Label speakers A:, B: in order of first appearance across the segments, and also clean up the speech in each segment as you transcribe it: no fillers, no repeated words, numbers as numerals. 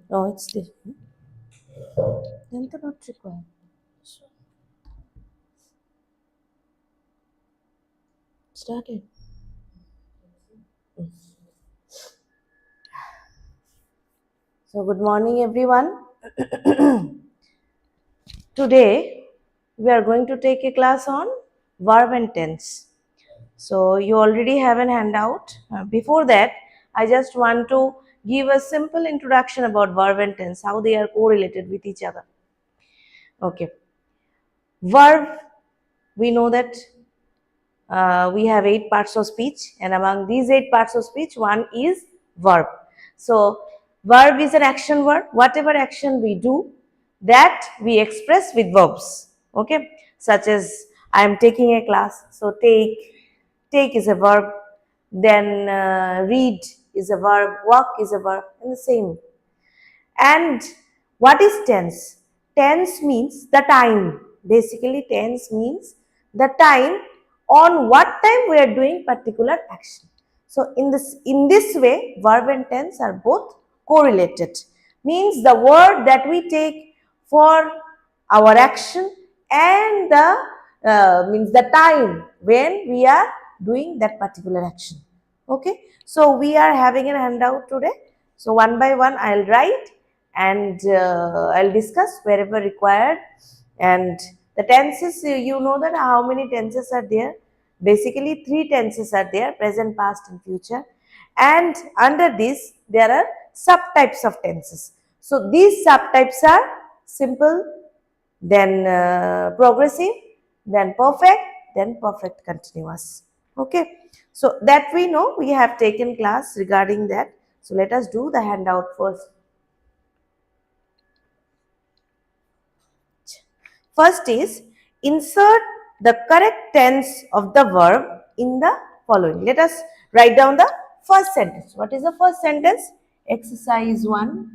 A: Oh, it's this. Then the not required. Started. So, good morning, everyone. Today, we are going to take a class on verb and tense. So, you already have an handout. Before that, I just want to give a simple introduction about verb and tense, how they are correlated with each other. Okay. Verb, we know that we have 8 parts of speech, and among these 8 parts of speech, one is verb. So, verb is an action word. Whatever action we do, that we express with verbs. Okay, such as I am taking a class. So, take is a verb. Then read is a verb. Walk is a verb, and the same. And what is tense? Tense means the time. Basically, tense means the time on what time we are doing particular action. So, in this way, verb and tense are both correlated. Means the word that we take for our action and the means the time when we are doing that particular action. Okay. So, we are having a handout today. So, one by one I will write and I'll discuss wherever required. And the tenses, you know that how many tenses are there? Basically 3 tenses are there: present, past and future. And under this there are subtypes of tenses. So, these subtypes are simple, then progressive, then perfect continuous. Okay. So, that we know, we have taken class regarding that. So, let us do the handout first. First is insert the correct tense of the verb in the following. Let us write down the first sentence. What is the first sentence? Exercise 1.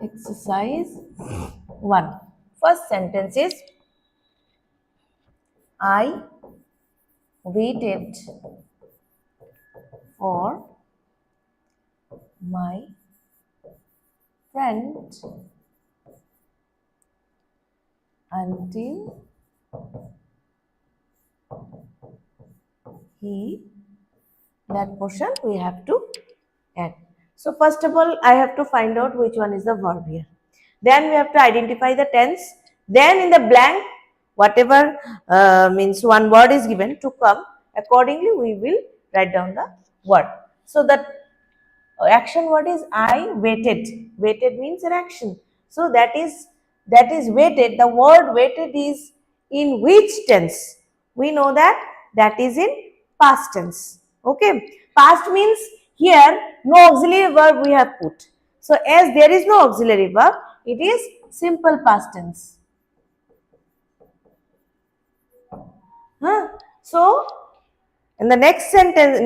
A: Exercise 1. First sentence is I waited for my friend until he, that portion we have to add. So, first of all, I have to find out which one is the verb here. Then we have to identify the tense. Then in the blank, whatever means one word is given to come, accordingly we will write down the word. So, that action word is I waited. Waited means an action. So, that is waited. The word waited is in which tense? We know that is in past tense. Okay. Past means here no auxiliary verb we have put. So, as there is no auxiliary verb, it is simple past tense. So, and the next sentence,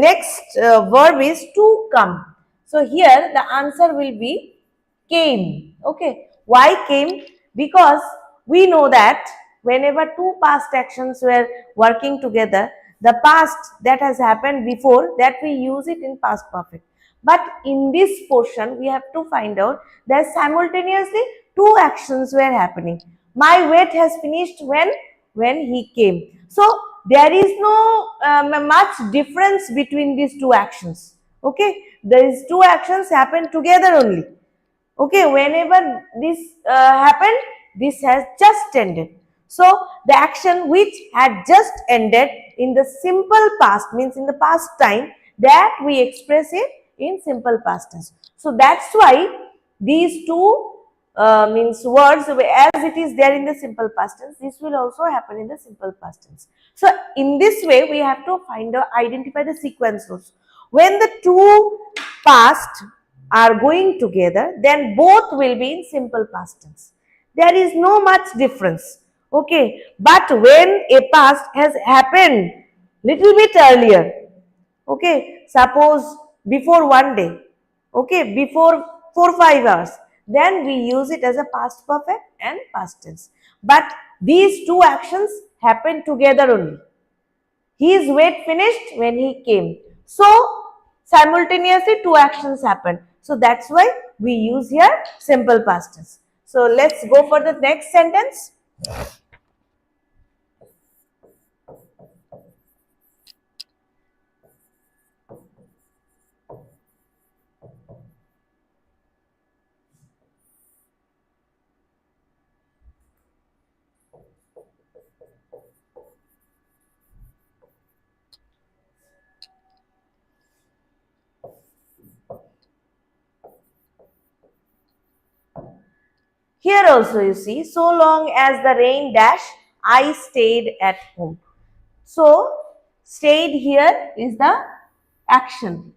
A: verb is to come. So, here the answer will be came. Okay. Why came? Because we know that whenever two past actions were working together, the past that has happened before, that we use it in past perfect. But in this portion, we have to find out that simultaneously 2 actions were happening. My wait has finished when he came. So, there is no much difference between these two actions. Okay, these two actions happen together only. Okay, whenever this happened, this has just ended. So the action which had just ended in the simple past, means in the past time, that we express it in simple past tense. So that's why these two means words, as it is there in the simple past tense, this will also happen in the simple past tense. So in this way we have to identify the sequence rules. When the two past are going together, then both will be in simple past tense. There is no much difference. Okay, but when a past has happened little bit earlier, okay, suppose before one day, okay, before 4 5 hours, then we use it as a past perfect and past tense. But these two actions happen together only. His wait finished when he came. So simultaneously two actions happen. So that's why we use here simple past tense. So let's go for the next sentence. Here also you see, so long as the rain dash, I stayed at home. So stayed here is the action.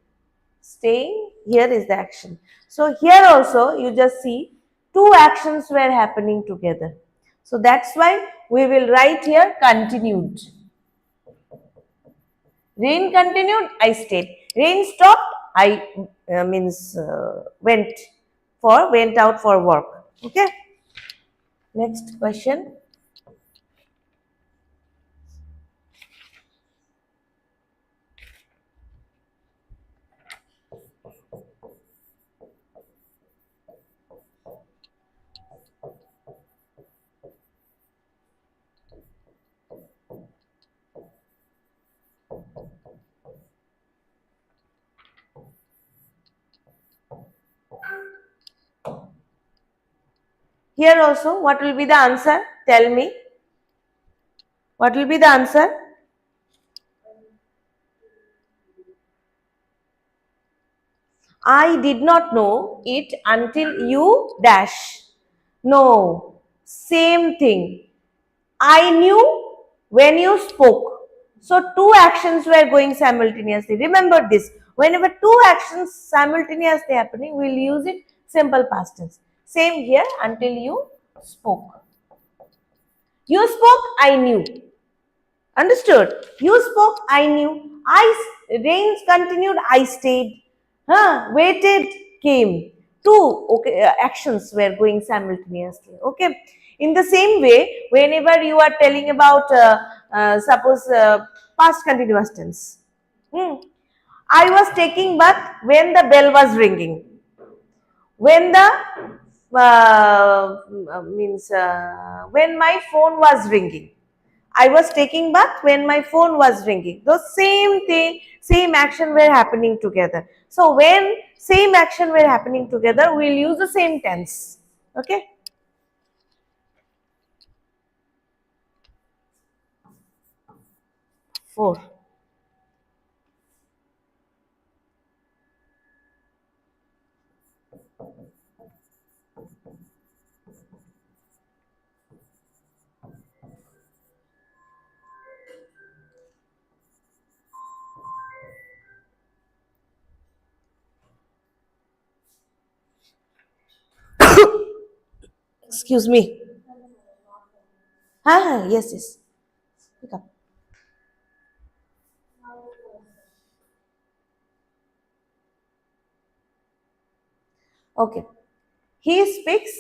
A: Staying here is the action. So here also you just see two actions were happening together. So that's why we will write here continued. Rain continued, I stayed. Rain stopped, I went out for work. Okay. Next question. Here also, what will be the answer? Tell me. What will be the answer? I did not know it until you dash. No, same thing. I knew when you spoke. So two actions were going simultaneously. Remember this. Whenever two actions simultaneously happening, we will use it simple past tense. Same here, until you spoke. You spoke, I knew. Understood? You spoke, I knew. Rains continued, I stayed. Waited, came. Two actions were going simultaneously. Okay. In the same way, whenever you are telling about, suppose, past continuous tense. I was taking bath when the bell was ringing. When the when my phone was ringing. I was taking bath when my phone was ringing. The same thing, same action were happening together. So when same action were happening together, we'll use the same tense. Okay. Four. Excuse me. Yes, yes. Pick up. Okay. He speaks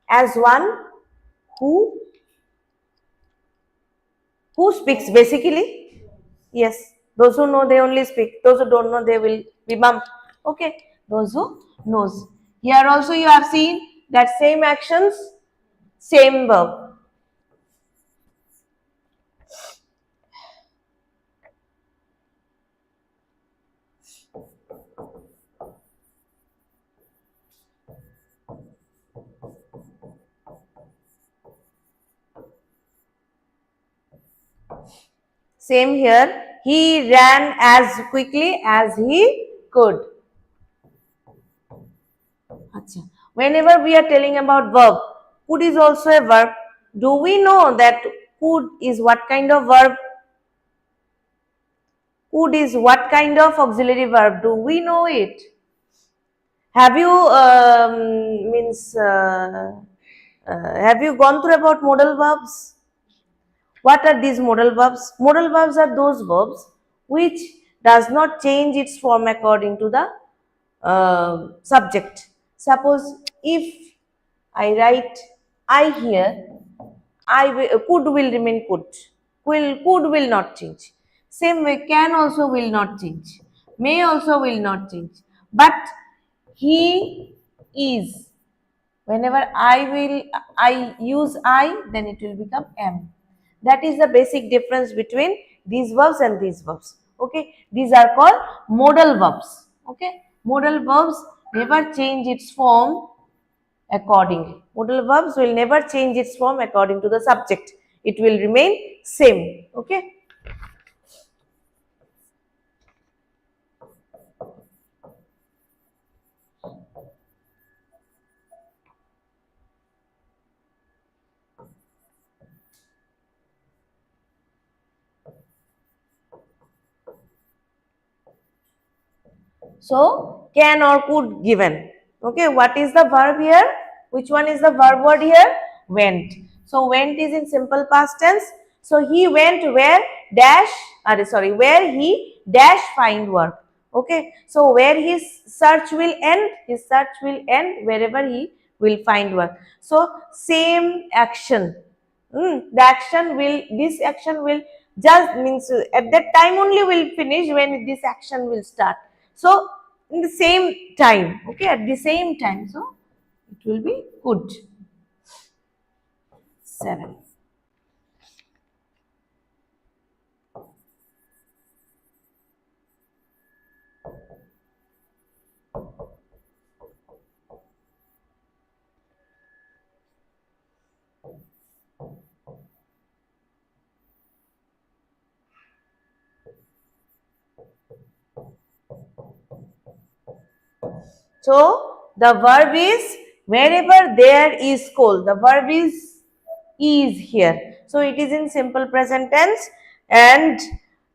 A: as one who speaks basically. Yes, those who know they only speak. Those who don't know they will be mum. Okay, those who knows. Here also you have seen that same actions, same verb. Same here. He ran as quickly as he could. Achha. Whenever we are telling about verb, could is also a verb. Do we know that could is what kind of verb? Could is what kind of auxiliary verb? Do we know it? Have you have you gone through about modal verbs? What are these modal verbs? Modal verbs are those verbs which does not change its form according to the subject. Suppose if I write I here, could will remain could. Could will not change. Same way can also will not change. May also will not change. But he is. Whenever I use I, then it will become am. That is the basic difference between these verbs and these verbs. Okay, these are called modal verbs. Okay, modal verbs never change its form accordingly. Modal verbs will never change its form according to the subject. It will remain same. Okay. So, can or could given. Okay, what is the verb here? Which one is the verb word here? Went. So, went is in simple past tense. So, he went where dash, where he dash find work. Okay, so where his search will end, his search will end wherever he will find work. So, same action. This action will just means at that time only will finish when this action will start. So, in the same time, okay, at the same time, so it will be good. 7. So, the verb is wherever there is coal. The verb is here. So, it is in simple present tense and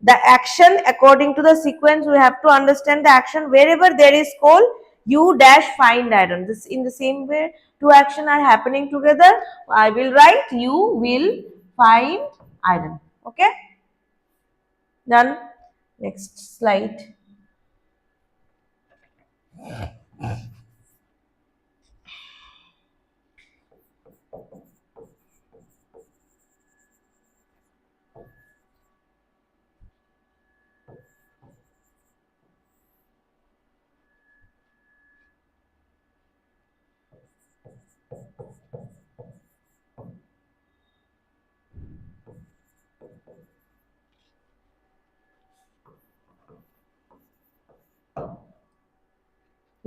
A: the action according to the sequence we have to understand the action wherever there is coal you dash find iron. This in the same way two action are happening together. I will write you will find iron. Okay. Done. Next slide.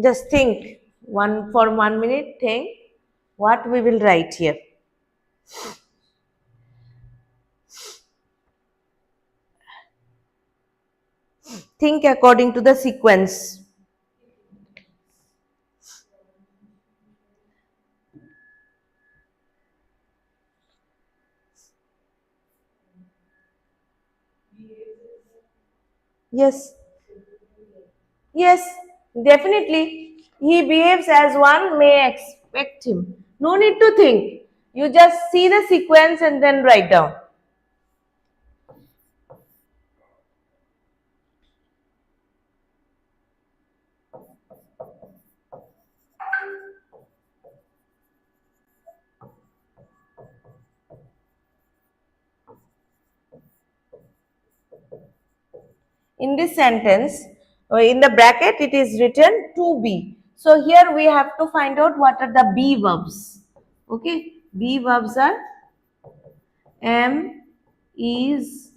A: Just think for 1 minute, think what we will write here. Think according to the sequence. Yes. Yes, definitely. He behaves as one may expect him. No need to think. You just see the sequence and then write down. In this sentence, in the bracket, it is written to be. So here we have to find out what are the be verbs. Okay, be verbs are am, is,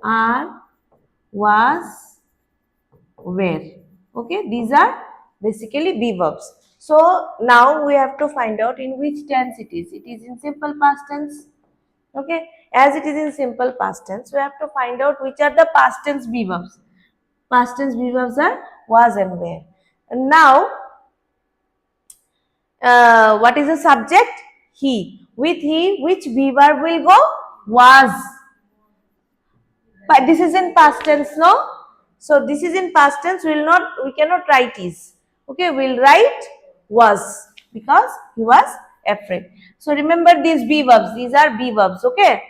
A: are, was, were. Okay, these are basically be verbs. So now we have to find out in which tense it is. It is in simple past tense. Okay, As it is in simple past tense, we have to find out which are the past tense be verbs. Past tense be verbs are was and were. And now, what is the subject? He. With he, which be verb will go? Was. But this is in past tense, no? So this is in past tense. We cannot write is. Okay, we'll write was because he was afraid. So remember these be verbs. These are be verbs. Okay.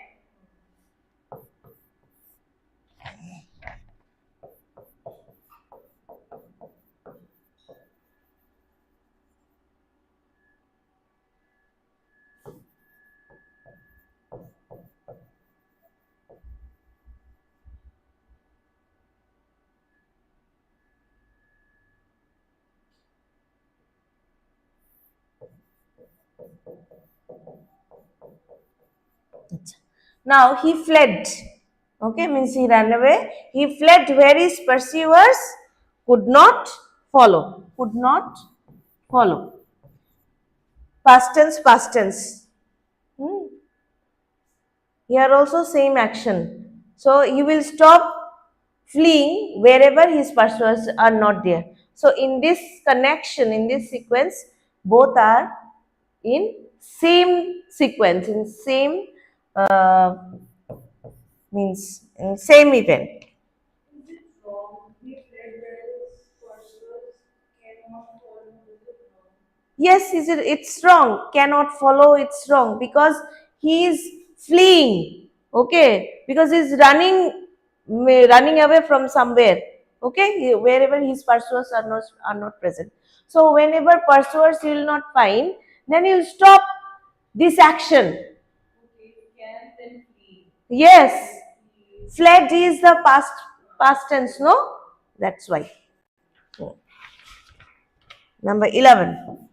A: Now he fled. Okay, means he ran away. He fled where his pursuers could not follow. Could not follow. Past tense, past tense. Here also same action. So he will stop fleeing wherever his pursuers are not there. So in this connection, in this sequence, both are in same sequence, in same means in same event. Yes, it's wrong. Cannot follow, it's wrong because he is fleeing. Okay, because he's running away from somewhere. Okay, wherever his pursuers are not present. So whenever pursuers he will not find, then he will stop this action. Yes, fled is the past tense. No, that's why. Number 11.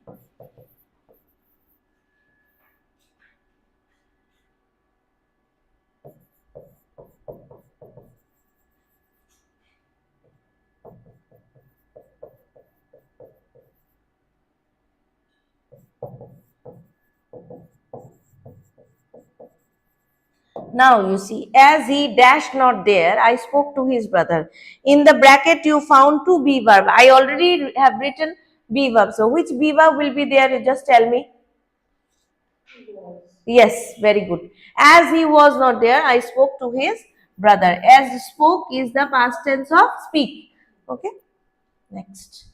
A: Now you see, as he dashed not there, I spoke to his brother. In the bracket, you found two be verb. I already have written be verb. So which be verb will be there? You just tell me. Yes, very good. As he was not there, I spoke to his brother. As spoke is the past tense of speak. Okay. Next.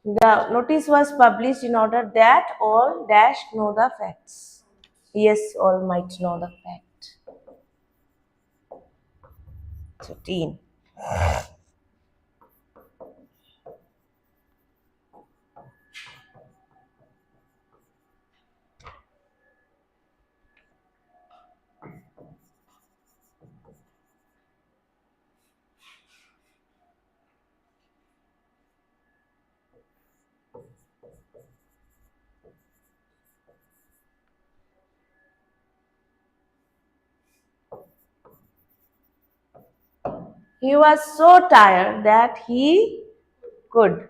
A: The notice was published in order that all dash know the facts. Yes, all might know the fact. 13. He was so tired that he could.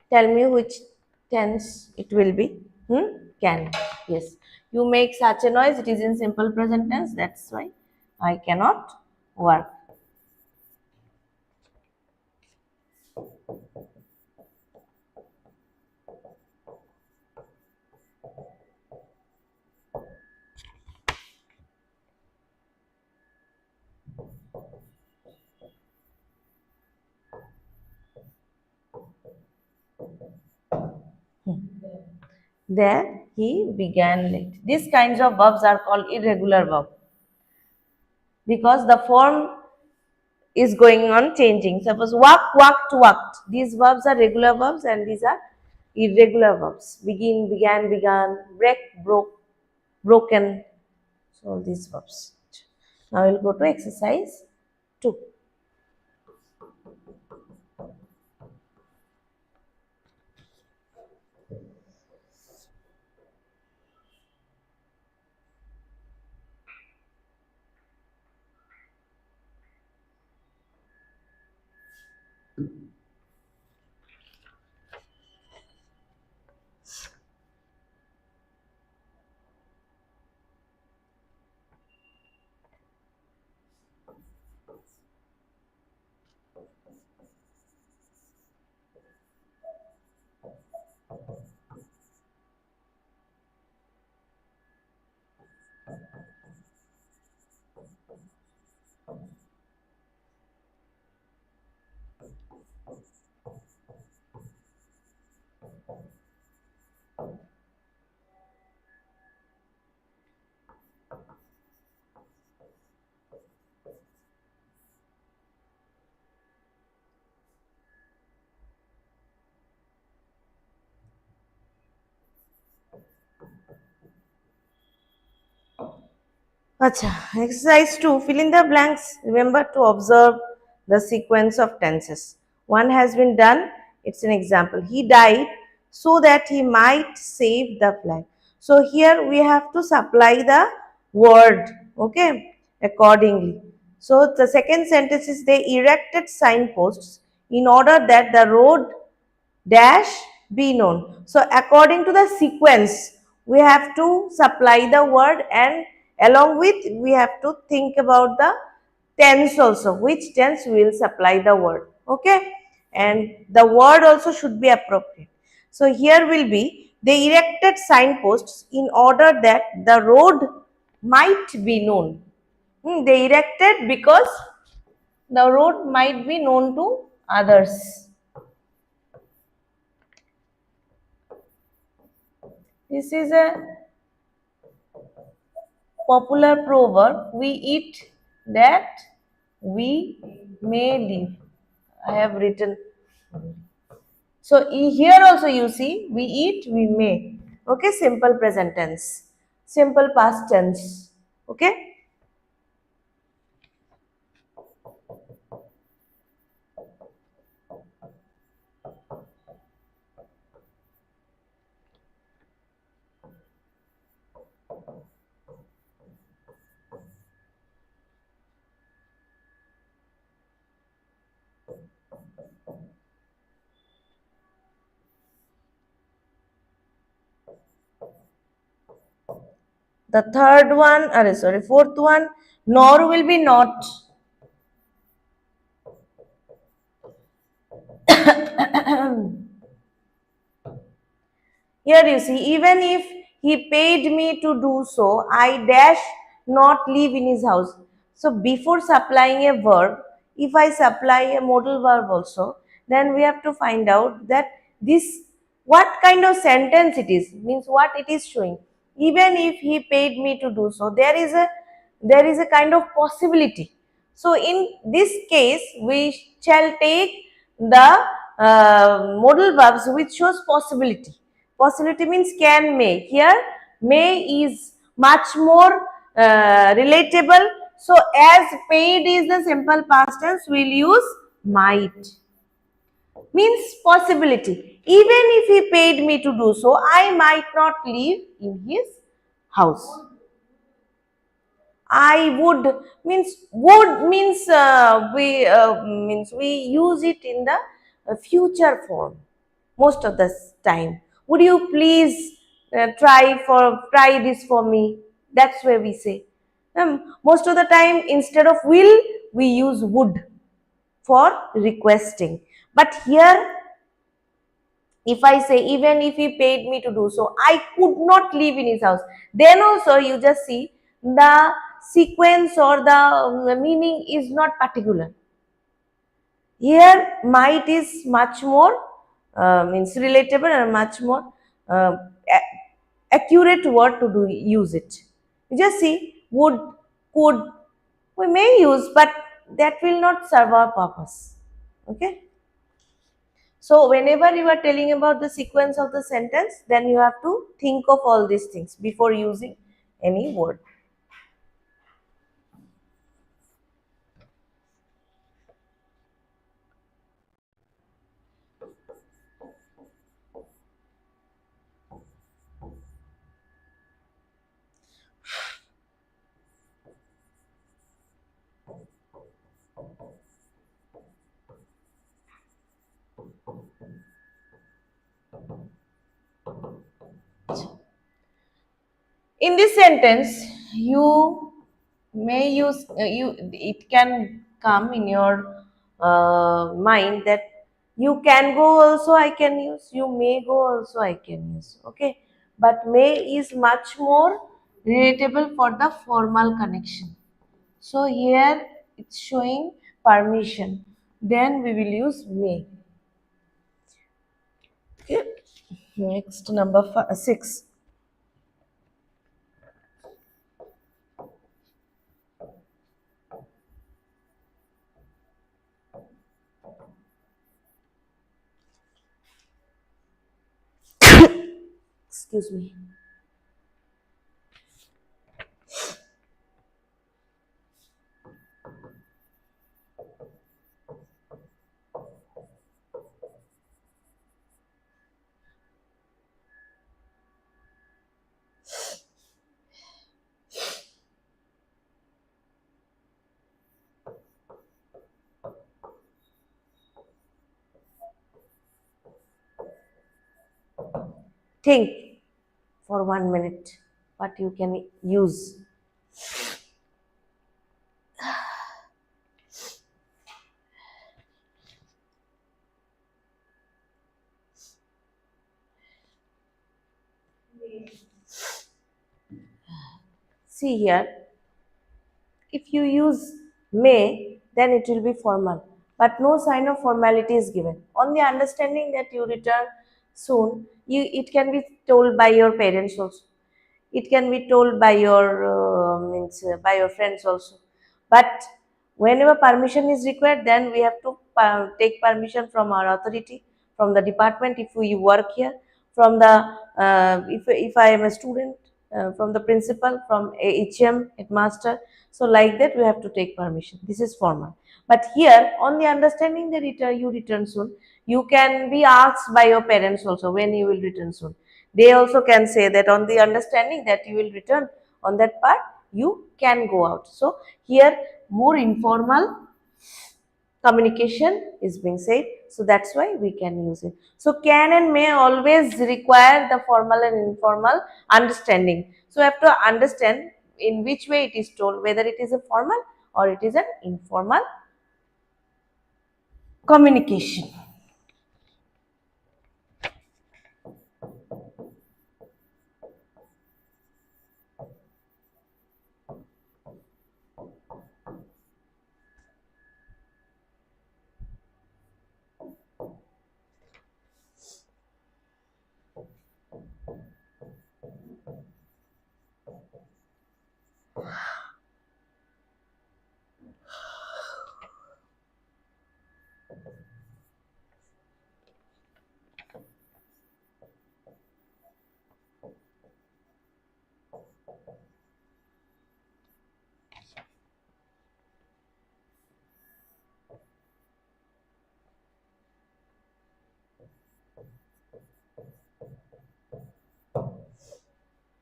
A: Tell me which tense it will be. Can. Yes. You make such a noise, it is in simple present tense, that's why I cannot work. There he began late. These kinds of verbs are called irregular verb because the form is going on changing. Suppose walk, walked, walked. These verbs are regular verbs and these are irregular verbs. Begin, began, began, break, broke, broken. So all these verbs. Now we'll go to exercise 2. Acha, exercise 2. Fill in the blanks. Remember to observe the sequence of tenses. One has been done. It's an example. He died so that he might save the flag. So here we have to supply the word, okay, accordingly. So the second sentence is they erected signposts in order that the road dash be known. So according to the sequence, we have to supply the word and along with we have to think about the tense also, which tense we will supply the word, okay, and the word also should be appropriate. So here will be they erected signposts in order that the road might be known. They erected because the road might be known to others. This is a popular proverb, we eat that we may live. I have written. So here also you see, we eat, we may. Okay, simple present tense, simple past tense. Okay. The third one, fourth one, nor will be not. Here you see, even if he paid me to do so, I dash not live in his house. So before supplying a verb, if I supply a modal verb also, then we have to find out that this, what kind of sentence it is, means what it is showing. Even if he paid me to do so, there is a kind of possibility. So in this case, we shall take the modal verbs which shows possibility. Possibility means can, may. Here may is much more relatable. So as paid is the simple past tense, we will use might. Means possibility. Even if he paid me to do so, I might not live in his house. I would means we use it in the future form most of the time. Would you please try this for me. That's where we say. Most of the time, instead of will, we use would for requesting. But here, if I say, even if he paid me to do so, I could not live in his house. Then also, you just see the sequence or the meaning is not particular. Here, might is much more means relatable and much more accurate word to do use it. You just see would, could, we may use, but that will not serve our purpose. Okay. So whenever you are telling about the sequence of the sentence, then you have to think of all these things before using any word. In this sentence, you may use you. It can come in your mind that you can go also. I can use. You may go also. I can use. Okay, but may is much more relatable for the formal connection. So here it's showing permission. Then we will use may. Okay. Next number 6. Excuse me. Think for 1 minute what you can use. See here, if you use may, then it will be formal, but no sign of formality is given. On the understanding that you return soon, it can be told by your parents also. It can be told by your by your friends also. But whenever permission is required, then we have to take permission from our authority, from the department if we work here, from the if I am a student, from the principal, from HM, headmaster. So like that we have to take permission. This is formal. But here, on the understanding that you return soon, you can be asked by your parents also when you will return soon. They also can say that on the understanding that you will return on that part, you can go out. So here, more informal communication is being said. So that's why we can use it. So can and may always require the formal and informal understanding. So you have to understand in which way it is told, whether it is a formal or it is an informal communication.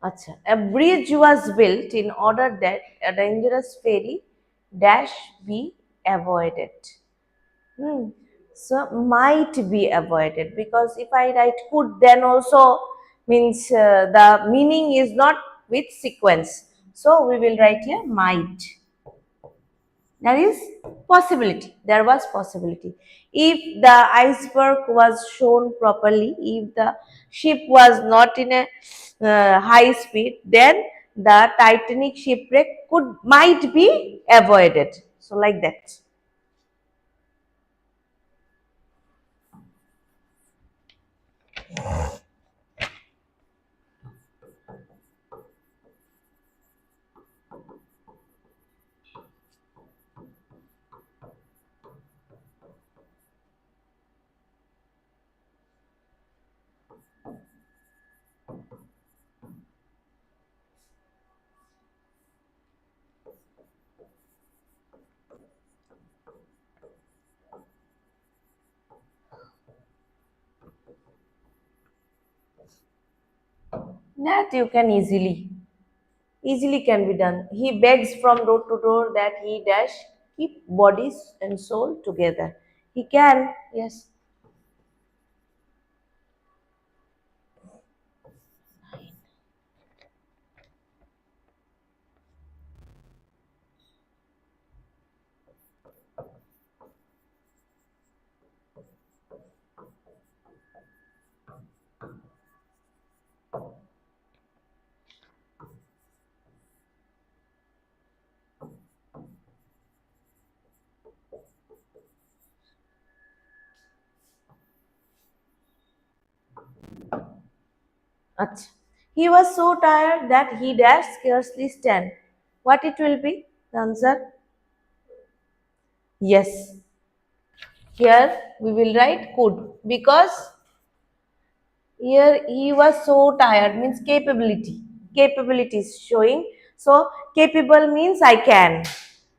A: Acha. A bridge was built in order that a dangerous ferry dash be avoided. So might be avoided, because if I write could, then also means the meaning is not with sequence. So we will write here might. There is possibility. There was possibility. If the iceberg was shown properly, if the ship was not in a high speed, then the Titanic shipwreck might be avoided. So like that. That you can easily can be done. He begs from door to door that he dash keep bodies and soul together. He can, yes. Achha. He was so tired that he dashed scarcely stand. What it will be? The answer? Yes. Here we will write could because here he was so tired means capability. Capability is showing. So capable means I can.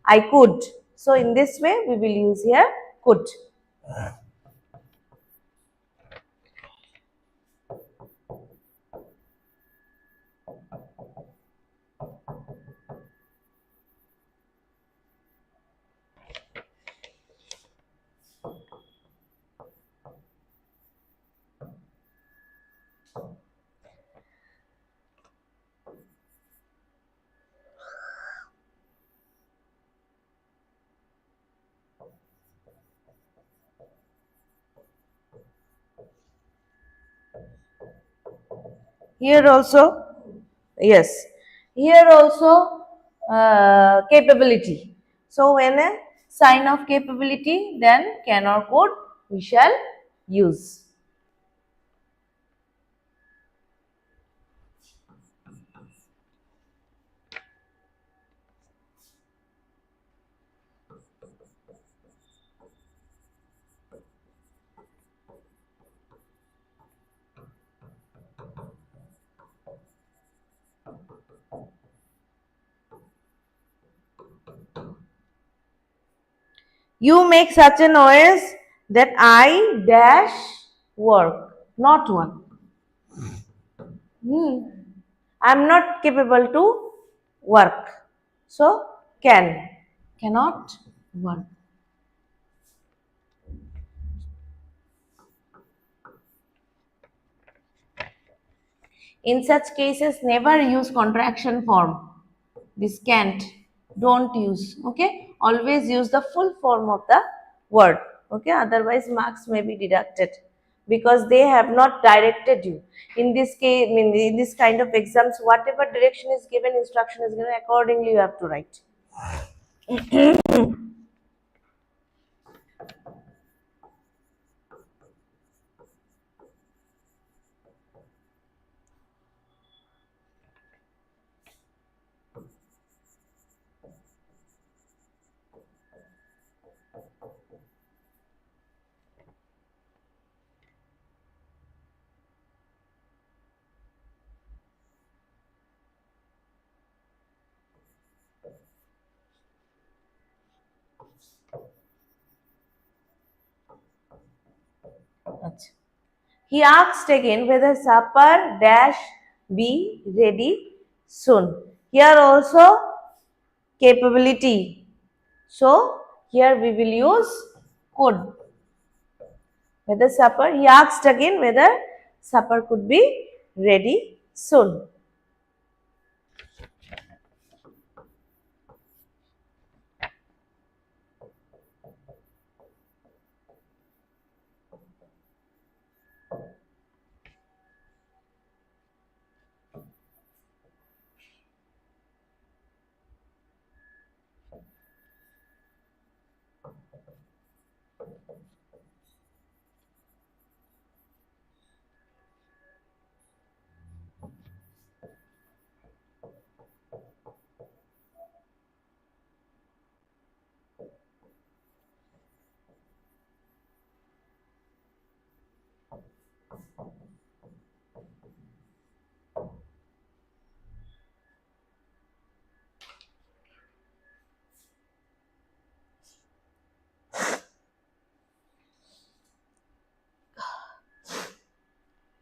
A: I could. So in this way we will use here could. Here also, yes. Here also capability. So when a sign of capability, then can or could we shall use. You make such a noise that I dash work, not one. I'm not capable to work. So can, cannot work. In such cases, never use contraction form. This can't. Don't use. Okay. Always use the full form of the word. Okay. Otherwise, marks may be deducted because they have not directed you. In this case, in this kind of exams, whatever direction is given, instruction is given, accordingly you have to write. Achha. He asked again whether supper dash be ready soon. Here also capability. So here we will use could. Whether supper, he asked again whether supper could be ready soon.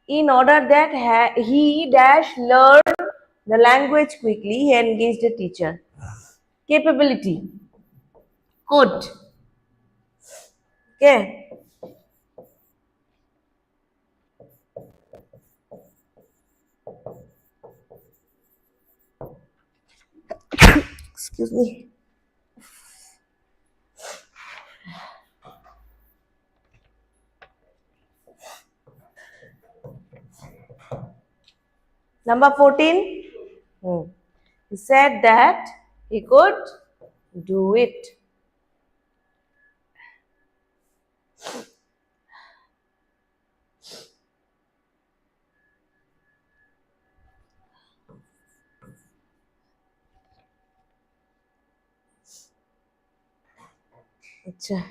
A: In order that he dash learn the language quickly, he engaged a teacher. Capability. Could. Okay. Excuse me. Number 14. He said that he could do it. Achha.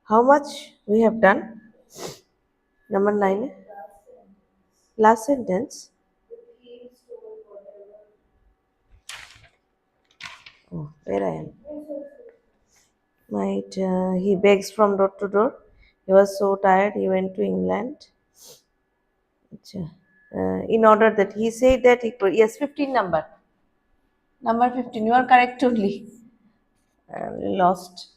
A: How much we have done? Number 9. Last sentence. Oh, where I am. Might he begs from door to door. He was so tired. He went to England. Achha. In order that he said that he could. Yes, 15 number. Number 15. You are correct only. Lost.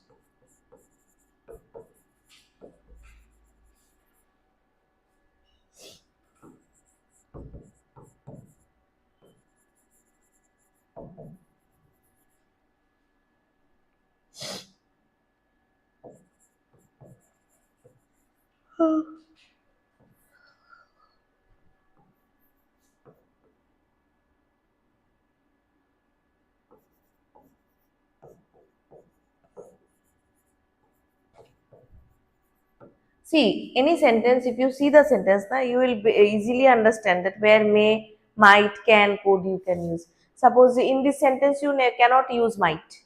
A: See, any sentence, if you see the sentence, now you will easily understand that where may, might, can, could you can use. Suppose in this sentence you cannot use might,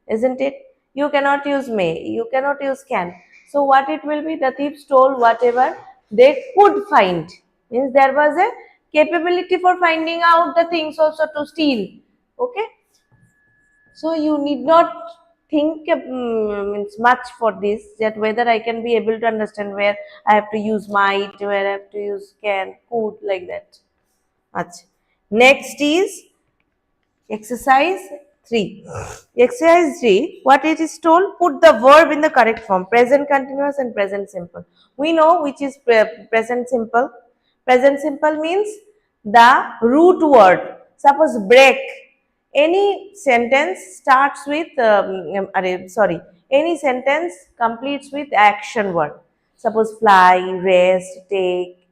A: isn't it? You cannot use may, you cannot use can. So what it will be? The thief stole whatever they could find. Means there was a capability for finding out the things also to steal. Okay. So you need not think means much for this, that whether I can be able to understand where I have to use might, where I have to use can, could, like that. Achha. Next is exercise 3. Exercise 3, what it is told, put the verb in the correct form, present continuous and present simple. We know which is present simple. Present simple means the root word. Suppose break. Any sentence starts with, any sentence completes with action word. Suppose fly, rest, take,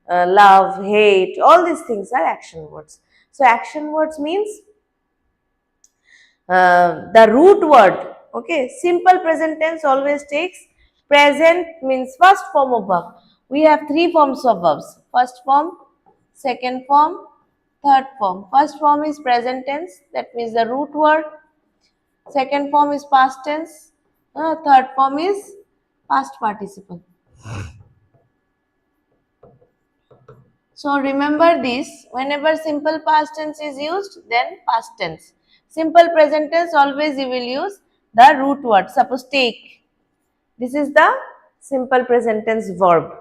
A: love, hate, all these things are action words. So action words means the root word. Okay, simple present tense always takes present means first form of verb. We have 3 forms of verbs. First form, second form, third form. First form is present tense, that means the root word. Second form is past tense. Third form is past participle. So remember this, whenever simple past tense is used, then past tense. Simple present tense, always you will use the root word. Suppose take. This is the simple present tense verb.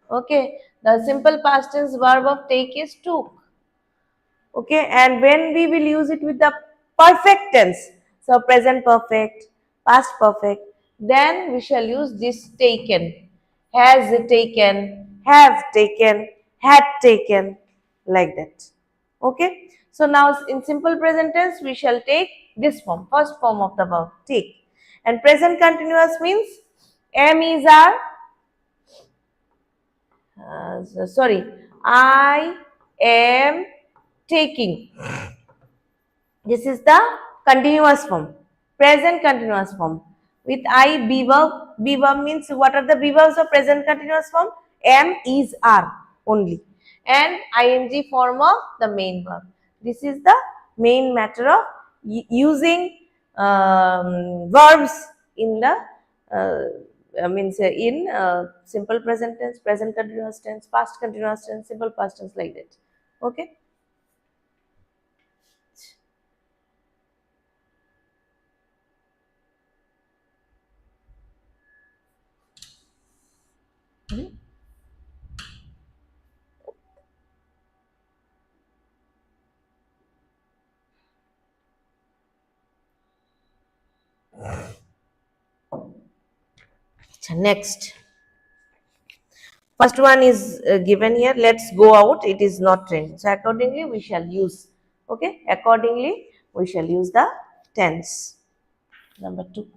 A: Okay. The simple past tense verb of take is took. Okay. And when we will use it with the perfect tense. So present perfect, past perfect. Then we shall use this taken. Has taken, have taken, had taken, like that. Okay. So now in simple present tense we shall take this form, first form of the verb, take. And present continuous means am is are, sorry, I am taking. This is the continuous form, present continuous form. With I, be verb. Be verb means what are the be verbs of present continuous form? Am, is, are only. And ing form of the main verb. This is the main matter of using verbs in the means in simple present tense, present continuous tense, past continuous tense, simple past tense, like that. Okay. Next. First one is given here. Let's go out. It is not trending. So accordingly, we shall use. Okay. Accordingly, we shall use the tense. Number 2.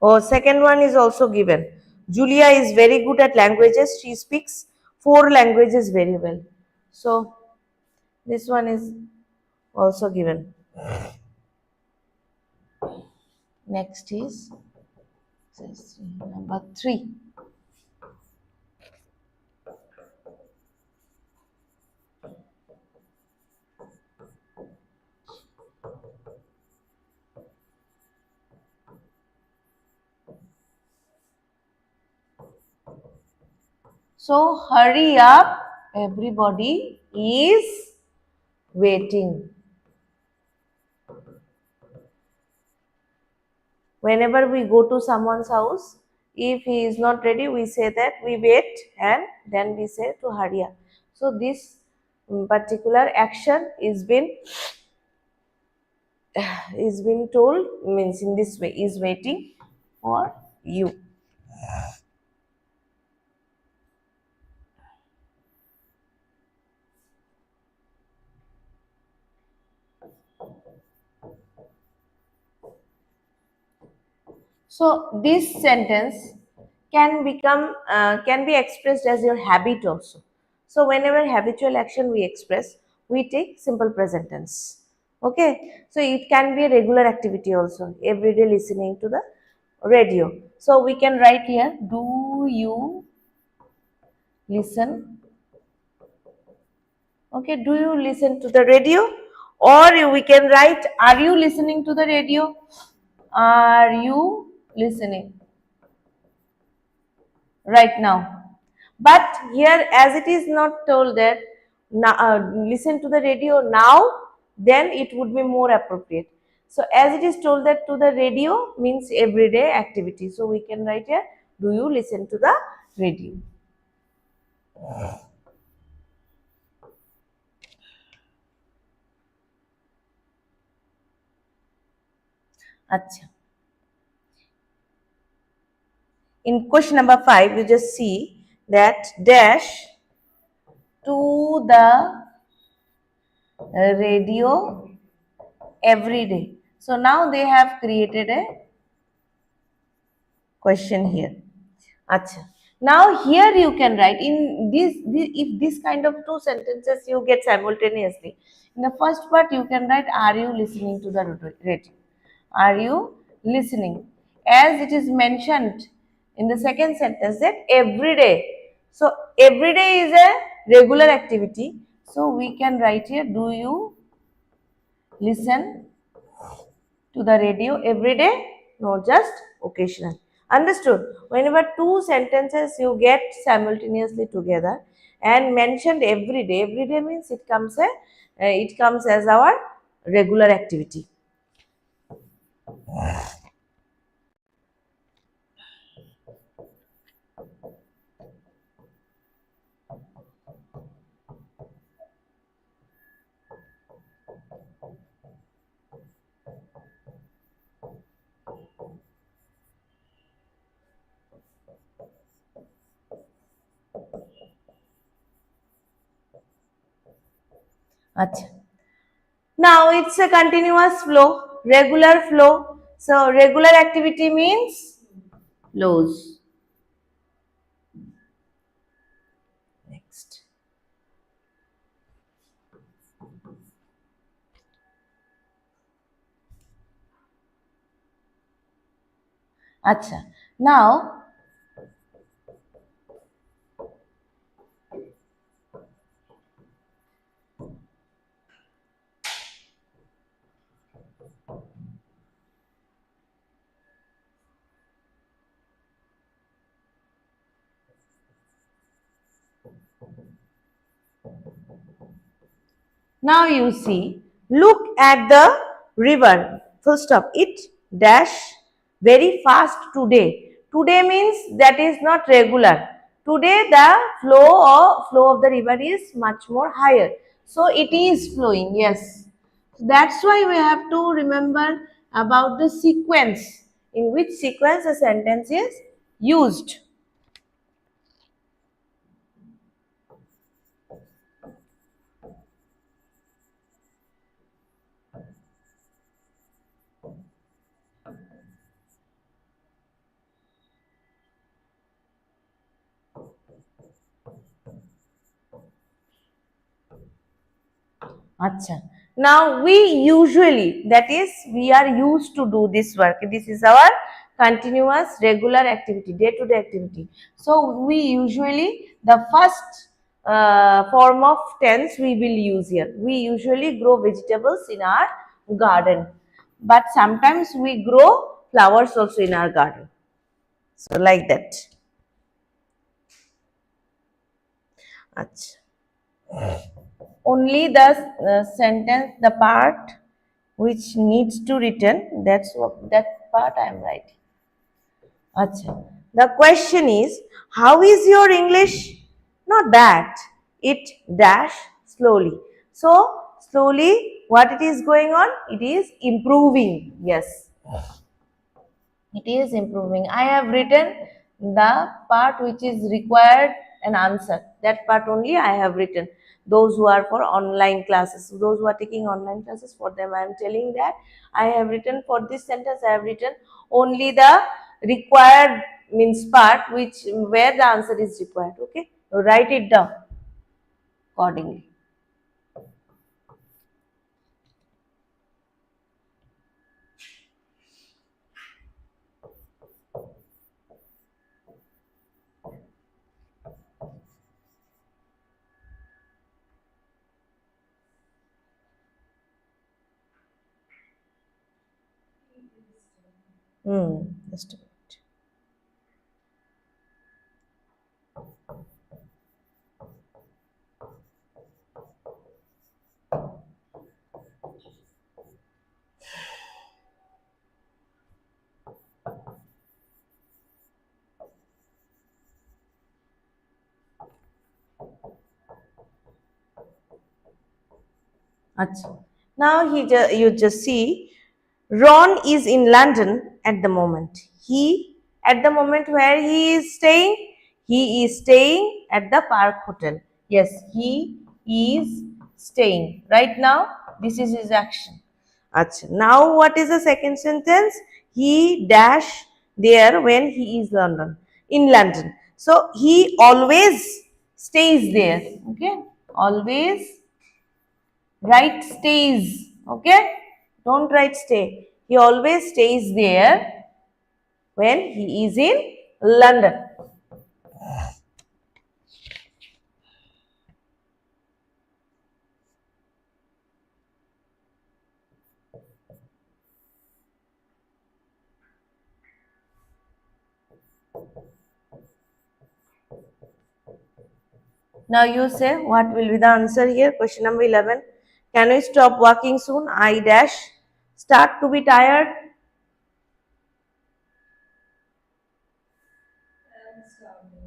A: Oh, second one is also given. Julia is very good at languages. She speaks 4 languages very well. So this one is also given. Next is number 3. So hurry up, everybody is waiting. Whenever we go to someone's house, if he is not ready, we say that we wait and then we say to hurry up. So this particular action is been told, means in this way, is waiting for you. So this sentence can be expressed as your habit also. So whenever habitual action we express, we take simple present tense. Okay. So it can be a regular activity also. Every day listening to the radio. So we can write here, do you listen? Okay. Do you listen to the radio? Or we can write, are you listening to the radio? Are you listening right now? But here, as it is not told that now, listen to the radio now, then it would be more appropriate. So as it is told that to the radio means everyday activity. So we can write here, do you listen to the radio? Acha. In question number 5, you just see that dash to the radio every day. So now they have created a question here. Acha. Now here you can write in this if this kind of 2 sentences you get simultaneously. In the first part you can write, are you listening to the radio? Are you listening? As it is mentioned in the second sentence that every day. So every day is a regular activity. So we can write here, do you listen to the radio every day? No, just occasional. Understood? Whenever two sentences you get simultaneously together and mentioned every day means it comes as our regular activity. Acha. Now it's a continuous flow, regular flow. So regular activity means flows. Next. Acha. Now you see, look at the river. Full stop. It dash very fast today. Today means that is not regular. Today the flow of the river is much more higher. So it is flowing. Yes. That's why we have to remember about the sequence, in which sequence a sentence is used. Acha. Now we usually, that is, we are used to do this work. This is our continuous regular activity, day-to-day activity. So we usually, the first form of tense we will use here. We usually grow vegetables in our garden, but sometimes we grow flowers also in our garden. So like that. Acha. Only the sentence, the part which needs to written, that part I am writing. Acha. The question is, how is your English? Not bad. It dash slowly. So slowly, what it is going on? It is improving. Yes. It is improving. I have written the part which is required an answer. That part only I have written. Those who are for online classes, those who are taking online classes, for them I am telling that I have written for this sentence, I have written only the required means part which where the answer is required. Okay, so write it down accordingly. Just a minute. Achha. Now you just see, Ron is in London at the moment. At the moment where he is staying at the Park Hotel. Yes, he is staying. Right now, this is his action. Achha. Now, what is the second sentence? He dash there when he is in London. So, he always stays there. Okay, always write stays. Okay, don't write stay. He always stays there when he is in London. Now you say what will be the answer here? Question number 11. Can we stop walking soon? I dash start to be tired.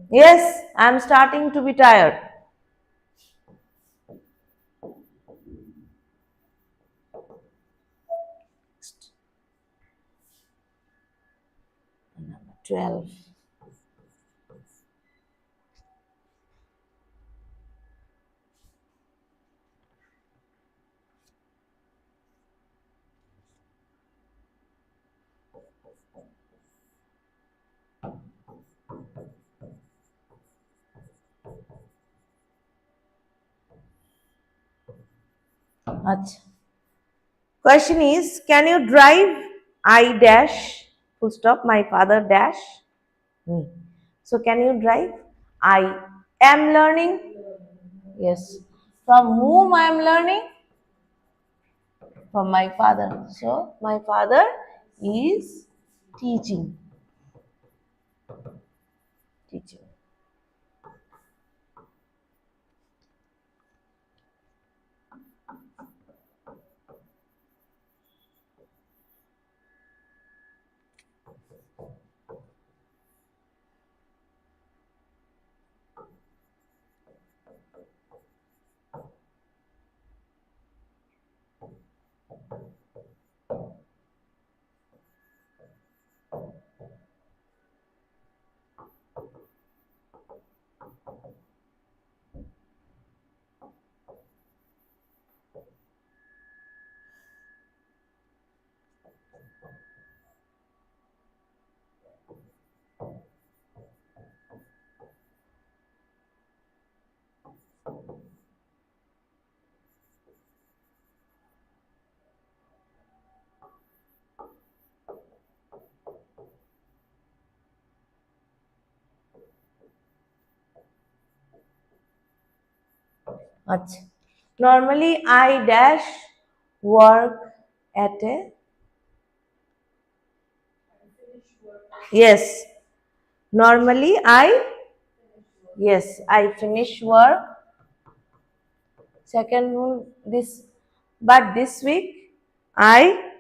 A: Yes, I am starting to be tired. Number 12. Acha. Question is, can you drive? I dash full stop. My father dash me. So can you drive? I am learning. Yes. From whom I am learning? From my father. So my father is teaching. Teaching. Acha. Normally I dash work at a yes. Normally I finish work. Second one this but this week I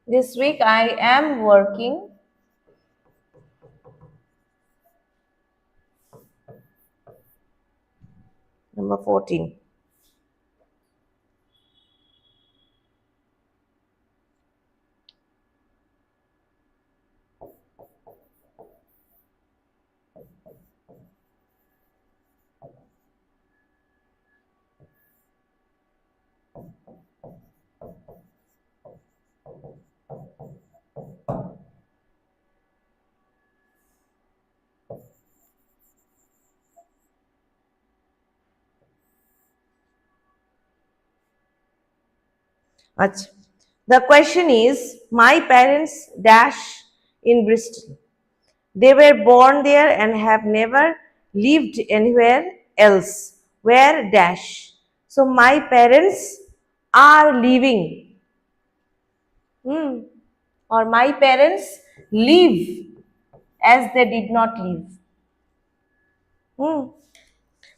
A: this week I am working. Number 14. Achha. The question is, my parents dash in Bristol. They were born there and have never lived anywhere else. Where dash? So my parents are living. Or my parents live as they did not live.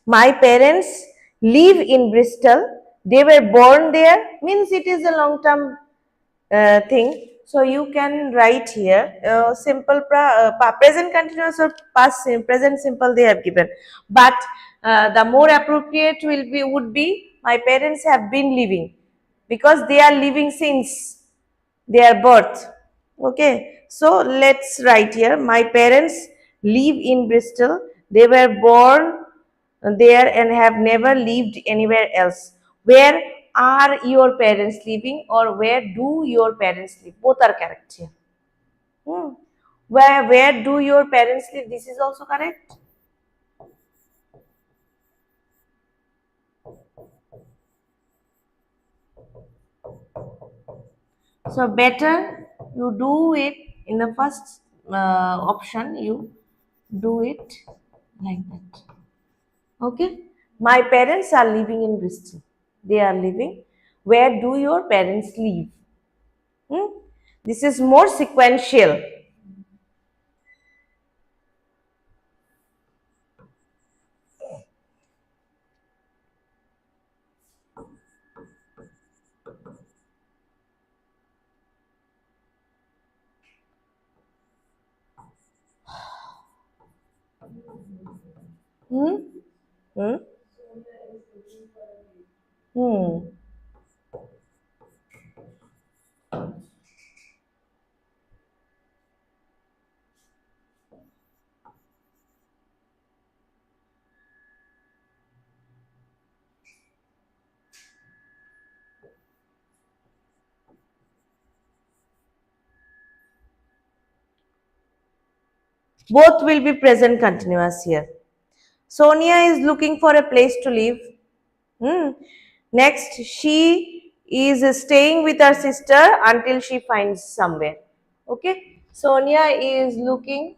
A: My parents live in Bristol. They were born there. Means it is a long term thing. So you can write here simple present continuous or past present simple they have given. But the more appropriate will be would be my parents have been living because they are living since their birth. Okay, so let's write here. My parents live in Bristol. They were born there and have never lived anywhere else. Where are your parents living or where do your parents live? Both are correct here. Where do your parents live? This is also correct. So better you do it in the first option. You do it like that. Okay. My parents are living in Bristol. They are living. Where do your parents live? This is more sequential. Hmm? Hmm? Hmm. Both will be present continuous here. Sonia is looking for a place to live. Hmm. Next, she is staying with her sister until she finds somewhere. Okay. Sonia is looking,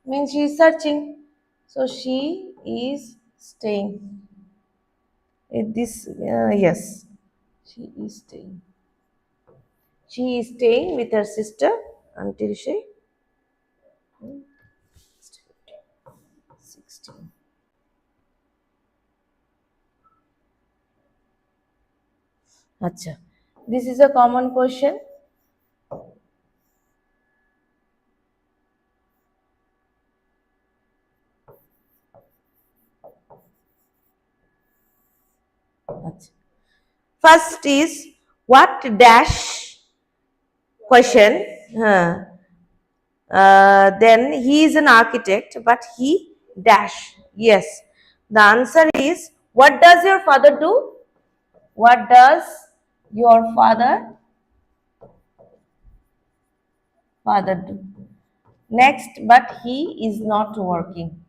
A: means she is searching. So she is staying. This yes, she is staying. She is staying with her sister until she 16. Acha. This is a common question. Acha. First is what dash question. Then he is an architect, but he dash. Yes. The answer is what does your father do? What does your father do? Next, but he is not working.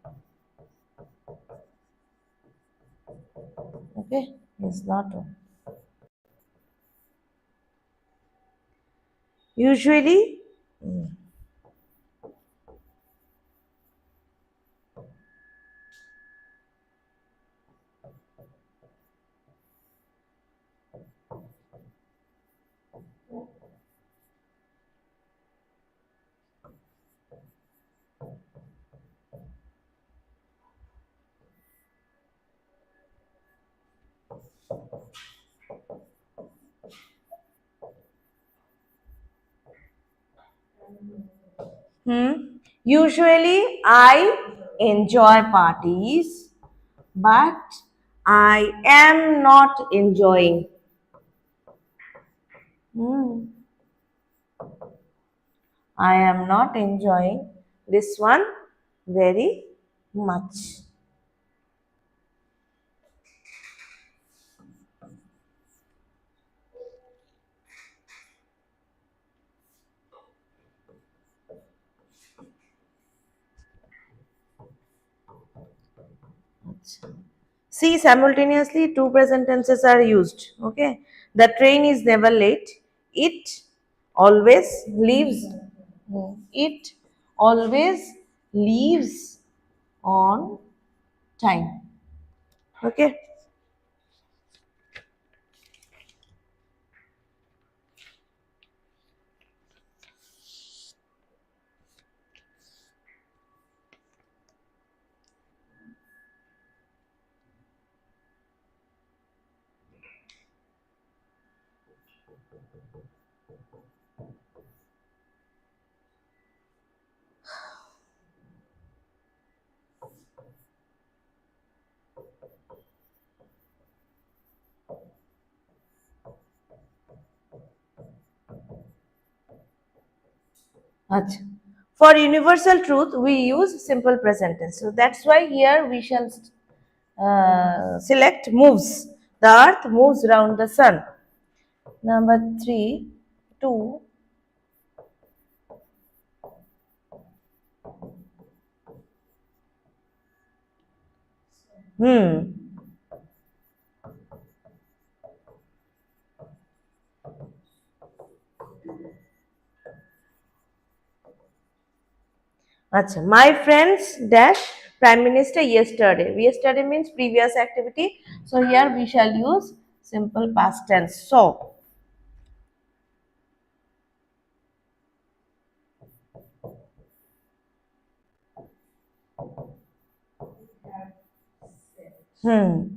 A: Okay, he's not working. Usually, hmm, usually I enjoy parties, but I am not enjoying. Hmm, I am not enjoying this one very much. See, simultaneously two present tenses are used. Okay. The train is never late. It always leaves. It always leaves on time. Okay. Acha. For universal truth, we use simple present tense. So that's why here we shall select moves. The earth moves around the sun. Number three, two. Hmm. Acha. My friends dash Prime Minister yesterday. Yesterday means previous activity. So here we shall use simple past tense. So, hmm.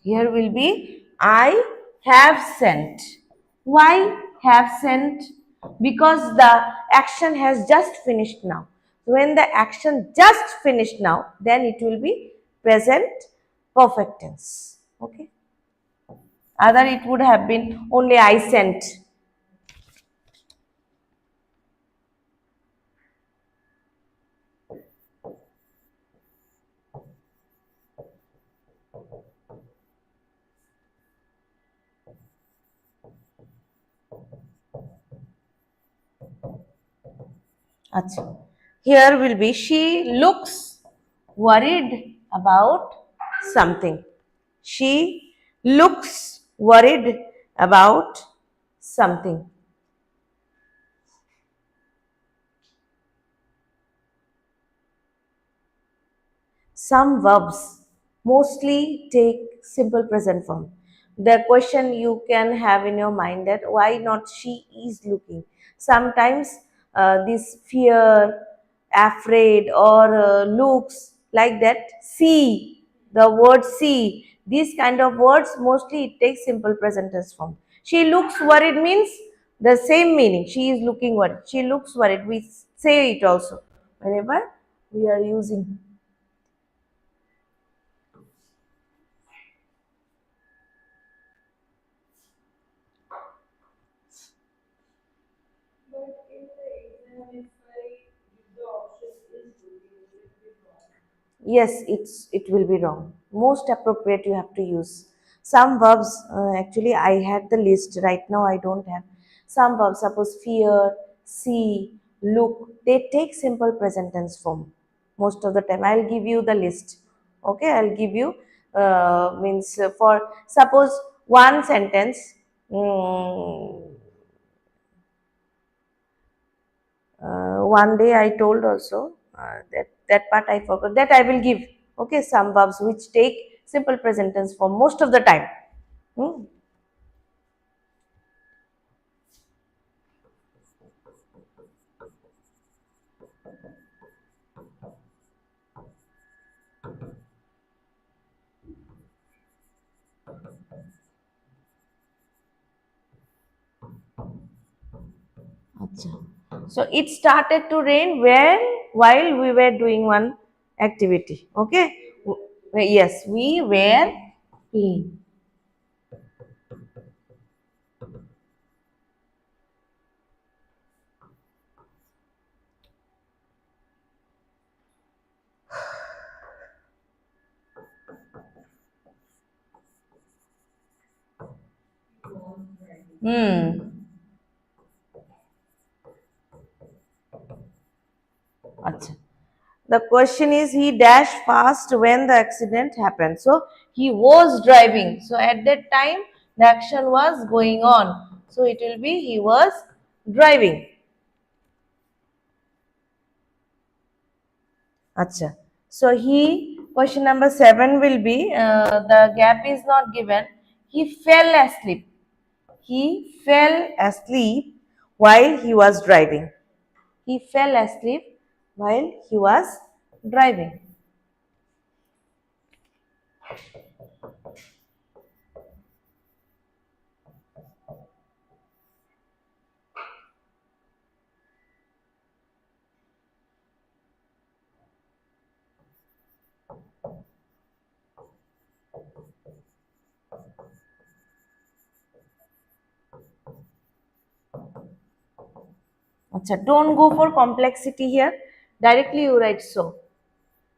A: Here will be I have sent. Why have sent? Because the action has just finished now. When the action just finished now, then it will be present perfect tense. Okay. Other it would have been only I sent. Achha. Here will be she looks worried about something. She looks worried about something. Some verbs mostly take simple present form. The question you can have in your mind that why not she is looking. Sometimes this fear, afraid or looks like that, see, the word see, these kind of words mostly it takes simple present tense form. She looks worried means the same meaning. She is looking worried. She looks worried. We say it also whenever we are using. Yes, it will be wrong. Most appropriate you have to use. Some verbs, actually, I had the list. Right now, I don't have. Some verbs, suppose fear, see, look, they take simple present tense form most of the time. I'll give you the list. Okay, I'll give you, means for, suppose one sentence, mm, one day I told also that part I forgot. That I will give. Okay, some verbs which take simple present tense for most of the time. Hmm. Acha. So it started to rain when while we were doing one activity. Okay. Yes, we were playing. Hmm. Acha. The question is he dashed fast when the accident happened. So he was driving. So at that time the action was going on. So it will be he was driving. Acha. So he, question number 7 will be, the gap is not given. He fell asleep. He fell asleep while he was driving. He fell asleep while he was driving. Acha, don't go for complexity here. Directly you write so.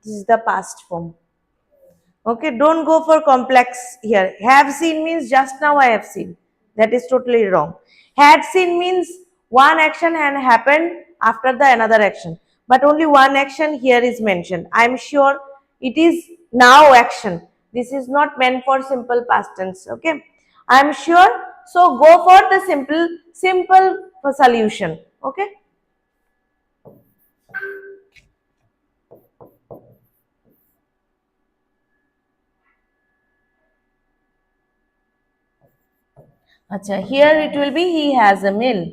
A: This is the past form. Okay, don't go for complex here. Have seen means just now I have seen. That is totally wrong. Had seen means one action had happened after the another action. But only one action here is mentioned. I am sure it is now action. This is not meant for simple past tense. Okay. I am sure. So go for the simple solution. Okay. Acha, here it will be he has a mill.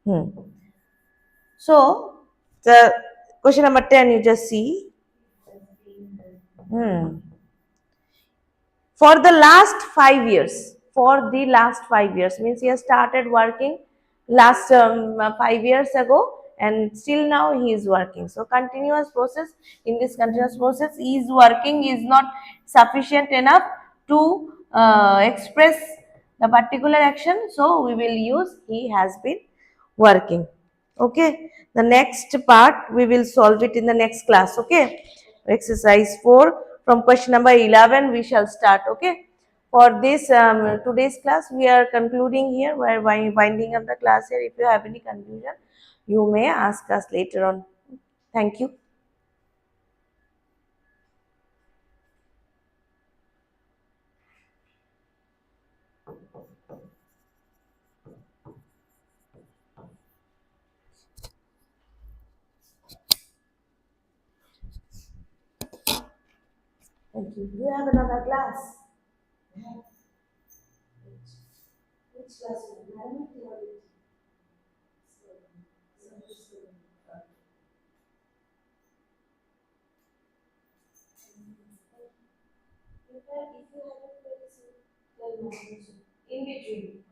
A: Hmm. So the Question number 10, you just see. Hmm. For the last 5 years, for the last 5 years means he has started working last 5 years ago, and still now he is working. So continuous process. In this continuous process, he is working is not sufficient enough to express the particular action, so we will use he has been working. Okay, the next part we will solve it in the next class. Okay, exercise 4 from question number 11 we shall start. Okay, for this today's class we are concluding here. We are winding up the class here. If you have any conclusion, you may ask us later on. Thank you. Thank you. Do you have another class? Which class? If you have a in between.